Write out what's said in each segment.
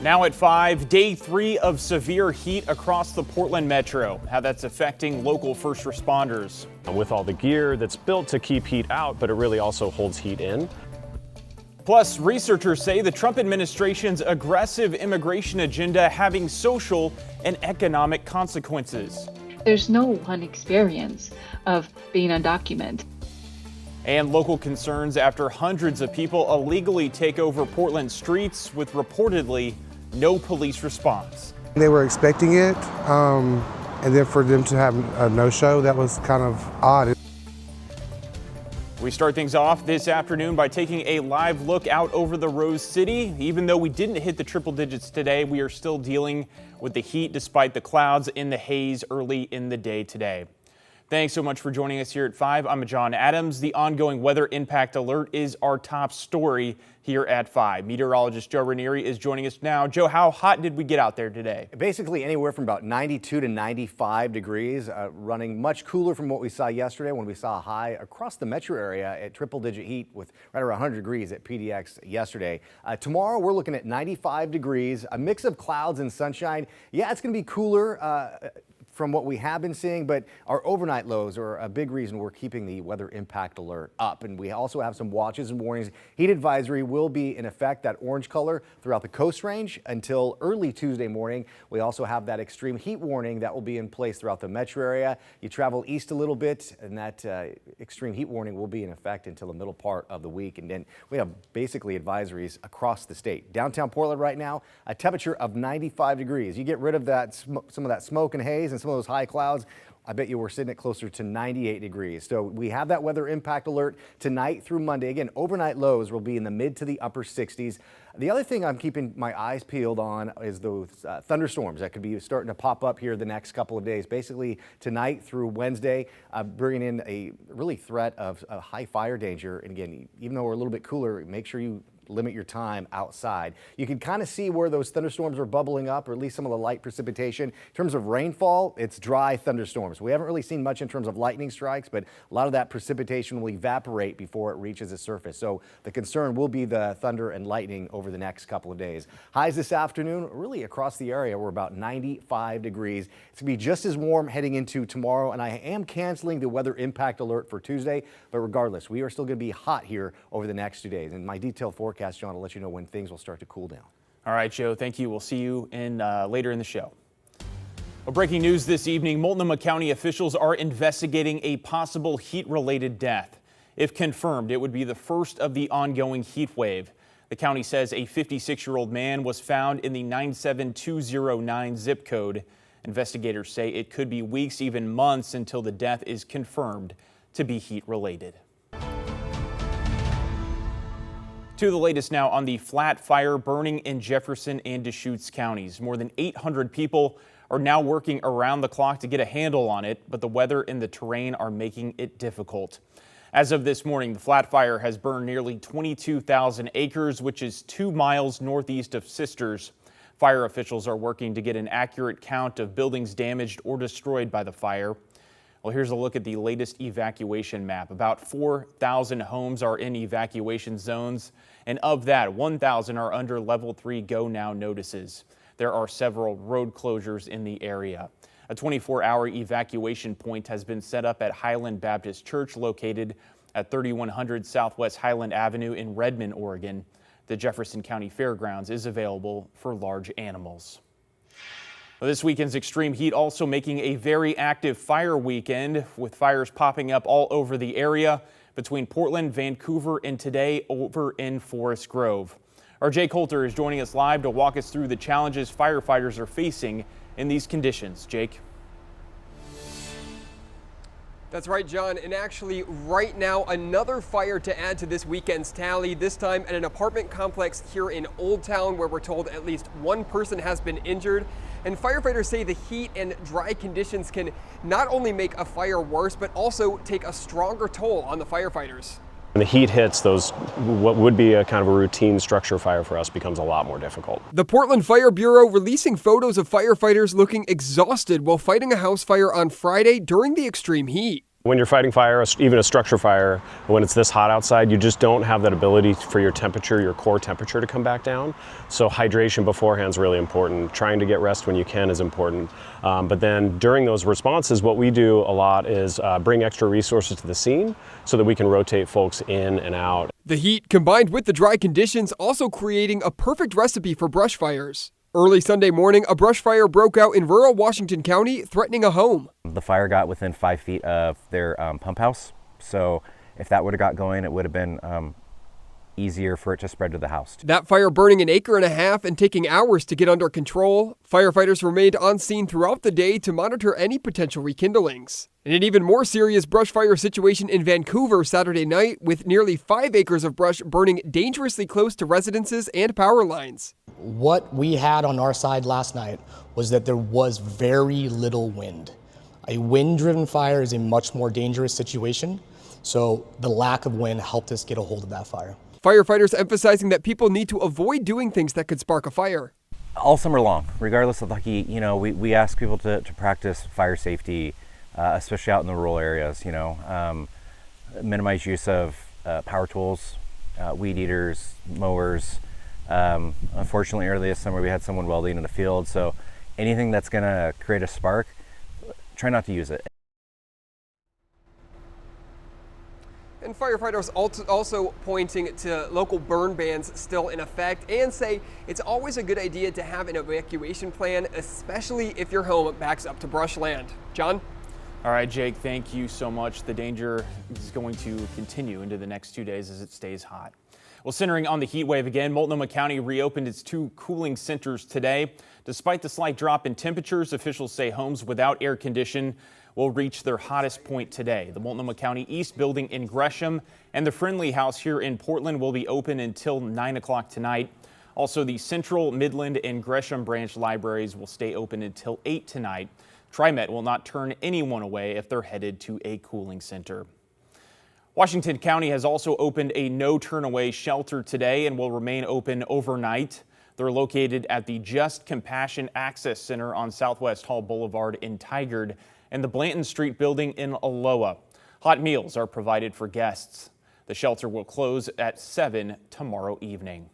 Now at 5, day 3 of severe heat across the Portland metro, how that's affecting local first responders. With all the gear that's built to keep heat out, but it really also holds heat in. Plus, researchers say the Trump administration's aggressive immigration agenda having social and economic consequences. There's no one experience of being undocumented. And local concerns after hundreds of people illegally take over Portland streets with reportedly no police response. They were expecting it, and then for them to have a no-show, that was kind of odd. We start things off this afternoon by taking a live look out over the Rose City. Even though we didn't hit the triple digits today, we are still dealing with the heat despite the clouds in the haze early in the day today. Thanks so much for joining us here at 5. I'm John Adams. The ongoing weather impact alert is our top story here at 5. Meteorologist Joe Ranieri is joining us now. Joe, how hot did we get out there today? Basically anywhere from about 92 to 95 degrees, running much cooler from what we saw yesterday when we saw a high across the metro area at triple-digit heat with right around 100 degrees at PDX yesterday. Tomorrow we're looking at 95 degrees, a mix of clouds and sunshine. Yeah, it's going to be cooler from what we have been seeing, but our overnight lows are a big reason we're keeping the weather impact alert up. And we also have some watches and warnings. Heat advisory will be in effect, that orange color, throughout the Coast Range until early Tuesday morning. We also have that extreme heat warning that will be in place throughout the metro area. You travel east a little bit, and that extreme heat warning will be in effect until the middle part of the week. And then we have basically advisories across the state. Downtown Portland right now, a temperature of 95 degrees. You get rid of that some of that smoke and haze and some of those high clouds, I bet you we're sitting at closer to 98 degrees. So we have that weather impact alert tonight through Monday. Again, overnight lows will be in the mid to the upper 60s. The other thing I'm keeping my eyes peeled on is those thunderstorms that could be starting to pop up here the next couple of days. Basically tonight through Wednesday, bringing in a really threat of high fire danger. And again, even though we're a little bit cooler, make sure you limit your time outside. You can kind of see where those thunderstorms are bubbling up, or at least some of the light precipitation. In terms of rainfall, it's dry thunderstorms. We haven't really seen much in terms of lightning strikes, but a lot of that precipitation will evaporate before it reaches the surface. So the concern will be the thunder and lightning over the next couple of days. Highs this afternoon, really across the area, we're about 95 degrees. It's gonna be just as warm heading into tomorrow, and I am canceling the weather impact alert for Tuesday, but regardless, we are still gonna be hot here over the next 2 days. And my detailed forecast, John, will let you know when things will start to cool down. All right, Joe, thank you. We'll see you later in the show. Well, breaking news this evening, Multnomah County officials are investigating a possible heat-related death. If confirmed, it would be the first of the ongoing heat wave. The county says a 56-year-old man was found in the 97209 zip code. Investigators say it could be weeks, even months, until the death is confirmed to be heat-related. To the latest now on the flat fire burning in Jefferson and Deschutes counties. More than 800 people are now working around the clock to get a handle on it, but the weather and the terrain are making it difficult. As of this morning, the flat fire has burned nearly 22,000 acres, which is 2 miles northeast of Sisters. Fire officials are working to get an accurate count of buildings damaged or destroyed by the fire. Well, here's a look at the latest evacuation map. About 4,000 homes are in evacuation zones, and of that, 1,000 are under level 3 go now notices. There are several road closures in the area. A 24-hour evacuation point has been set up at Highland Baptist Church, located at 3100 Southwest Highland Avenue in Redmond, Oregon. The Jefferson County Fairgrounds is available for large animals. Well, this weekend's extreme heat also making a very active fire weekend, with fires popping up all over the area between Portland, Vancouver, and today over in Forest Grove. Our Jay Coulter is joining us live to walk us through the challenges firefighters are facing in these conditions. Jake. That's right, John, and actually right now another fire to add to this weekend's tally, this time at an apartment complex here in Old Town, where we're told at least one person has been injured. And firefighters say the heat and dry conditions can not only make a fire worse, but also take a stronger toll on the firefighters. When the heat hits, what would be a kind of a routine structure fire for us becomes a lot more difficult. The Portland Fire Bureau releasing photos of firefighters looking exhausted while fighting a house fire on Friday during the extreme heat. When you're fighting fire, even a structure fire, when it's this hot outside, you just don't have that ability for your temperature, your core temperature to come back down. So hydration beforehand is really important. Trying to get rest when you can is important. But then during those responses, what we do a lot is bring extra resources to the scene so that we can rotate folks in and out. The heat combined with the dry conditions also creating a perfect recipe for brush fires. Early Sunday morning, a brush fire broke out in rural Washington County, threatening a home. The fire got within 5 feet of their pump house, so if that would have got going, it would have been easier for it to spread to the house. That fire burning an acre and a half and taking hours to get under control. Firefighters remained on scene throughout the day to monitor any potential rekindlings. And an even more serious brush fire situation in Vancouver Saturday night, with nearly 5 acres of brush burning dangerously close to residences and power lines. What we had on our side last night was that there was very little wind. A wind-driven fire is a much more dangerous situation, so the lack of wind helped us get a hold of that fire. Firefighters emphasizing that people need to avoid doing things that could spark a fire. All summer long, regardless of the heat, we ask people to practice fire safety, especially out in the rural areas, minimize use of power tools, weed eaters, mowers. Unfortunately, early this summer we had someone welding in the field, so anything that's going to create a spark, try not to use it. And firefighters also pointing to local burn bans still in effect and say it's always a good idea to have an evacuation plan, especially if your home backs up to brushland. John? All right, Jake, thank you so much. The danger is going to continue into the next 2 days as it stays hot. Well, centering on the heat wave again, Multnomah County reopened its 2 cooling centers today. Despite the slight drop in temperatures, officials say homes without air conditioning will reach their hottest point today. The Multnomah County East building in Gresham and the Friendly House here in Portland will be open until 9 o'clock tonight. Also, the Central, Midland, and Gresham branch libraries will stay open until 8 tonight. TriMet will not turn anyone away if they're headed to a cooling center. Washington County has also opened a no-turn-away shelter today and will remain open overnight. They're located at the Just Compassion Access Center on Southwest Hall Boulevard in Tigard and the Blanton Street building in Aloha. Hot meals are provided for guests. The shelter will close at 7 tomorrow evening.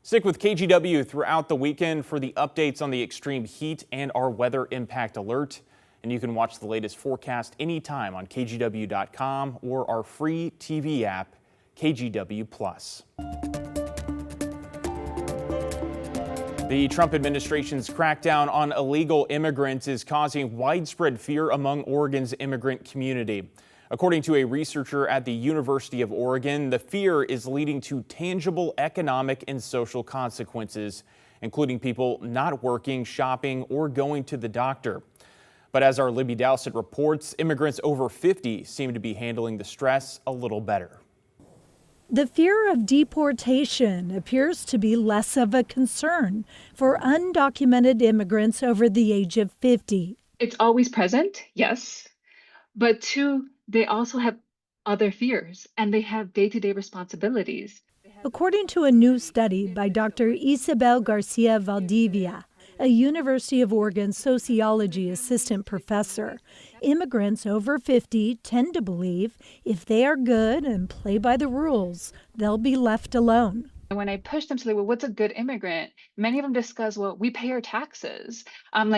Stick with KGW throughout the weekend for the updates on the extreme heat and our weather impact alert. And you can watch the latest forecast anytime on KGW.com or our free TV app, KGW Plus. The Trump administration's crackdown on illegal immigrants is causing widespread fear among Oregon's immigrant community. According to a researcher at the University of Oregon, the fear is leading to tangible economic and social consequences, including people not working, shopping, or going to the doctor. But as our Libby Dowsett reports, immigrants over 50 seem to be handling the stress a little better. The fear of deportation appears to be less of a concern for undocumented immigrants over the age of 50. It's always present, yes, but 2, they also have other fears and they have day-to-day responsibilities. According to a new study by Dr. Isabel Garcia Valdivia, a University of Oregon sociology assistant professor, immigrants over 50 tend to believe if they are good and play by the rules, they'll be left alone. When I push them to well, what's a good immigrant? Many of them discuss, well, we pay our taxes.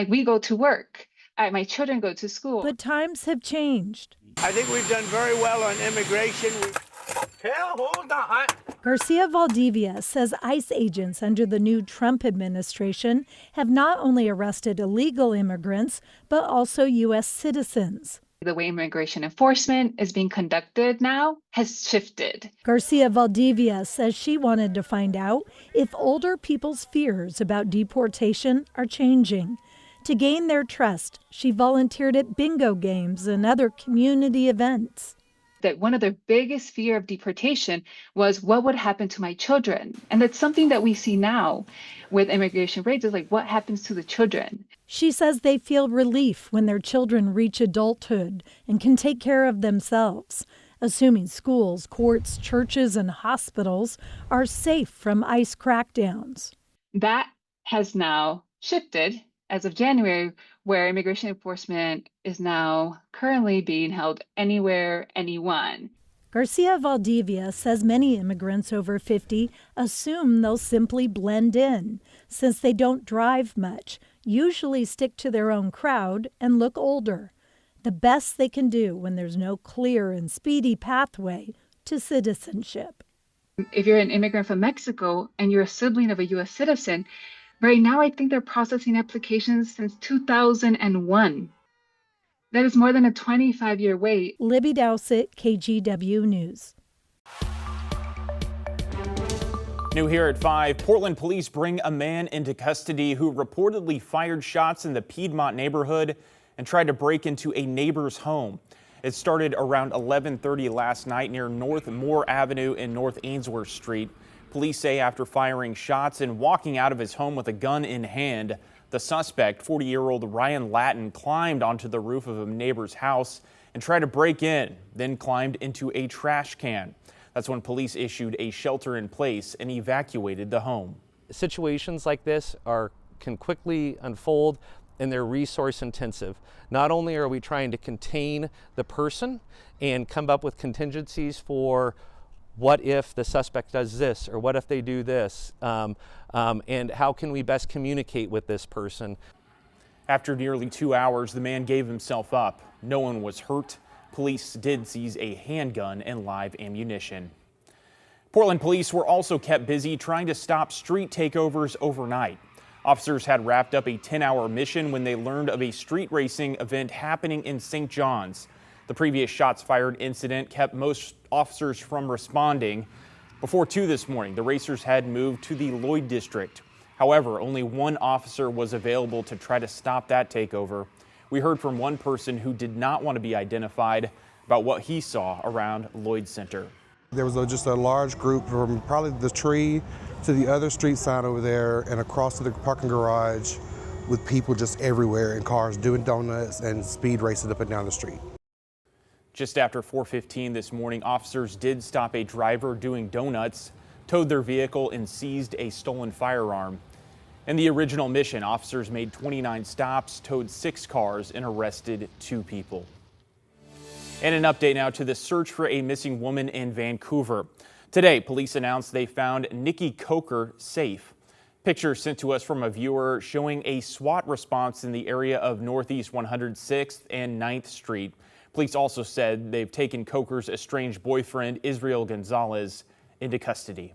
We go to work. My children go to school. But times have changed. I think we've done very well on immigration. Hold on. Garcia Valdivia says ICE agents under the new Trump administration have not only arrested illegal immigrants, but also U.S. citizens. The way immigration enforcement is being conducted now has shifted. Garcia Valdivia says she wanted to find out if older people's fears about deportation are changing. To gain their trust, she volunteered at bingo games and other community events. That one of their biggest fear of deportation was what would happen to my children. And that's something that we see now with immigration raids is what happens to the children. She says they feel relief when their children reach adulthood and can take care of themselves, assuming schools, courts, churches, and hospitals are safe from ICE crackdowns. That has now shifted as of January, where immigration enforcement is now currently being held anywhere, anyone. Garcia Valdivia says many immigrants over 50 assume they'll simply blend in, since they don't drive much, usually stick to their own crowd, and look older. The best they can do when there's no clear and speedy pathway to citizenship. If you're an immigrant from Mexico and you're a sibling of a U.S. citizen, right now I think they're processing applications since 2001. That is more than a 25-year wait. Libby Dowsett, KGW News. New here at 5, Portland police bring a man into custody who reportedly fired shots in the Piedmont neighborhood and tried to break into a neighbor's home. It started around 11:30 last night near North Moore Avenue and North Ainsworth Street. Police say after firing shots and walking out of his home with a gun in hand, the suspect, 40-year-old Ryan Lattin, climbed onto the roof of a neighbor's house and tried to break in, then climbed into a trash can. That's when police issued a shelter in place and evacuated the home. Situations like this can quickly unfold, and they're resource intensive. Not only are we trying to contain the person and come up with contingencies for what if the suspect does this, or what if they do this, and how can we best communicate with this person. After nearly 2 hours, the man gave himself up. No one was hurt. Police did seize a handgun and live ammunition. Portland police were also kept busy trying to stop street takeovers overnight. Officers had wrapped up a 10-hour mission when they learned of a street racing event happening in St. John's. The previous shots fired incident kept most officers from responding. Before 2 this morning, the racers had moved to the Lloyd district. However, only one officer was available to try to stop that takeover. We heard from one person who did not want to be identified about what he saw around Lloyd Center. There was just a large group from probably the tree to the other street sign over there and across to the parking garage with people just everywhere in cars doing donuts and speed racing up and down the street. Just after 4:15 this morning, officers did stop a driver doing donuts, towed their vehicle, and seized a stolen firearm. In the original mission, officers made 29 stops, towed 6 cars, and arrested 2 people. And an update now to the search for a missing woman in Vancouver. Today, police announced they found Nikki Coker safe. Pictures sent to us from a viewer showing a SWAT response in the area of Northeast 106th and 9th Street. Police also said they've taken Coker's estranged boyfriend, Israel Gonzalez, into custody.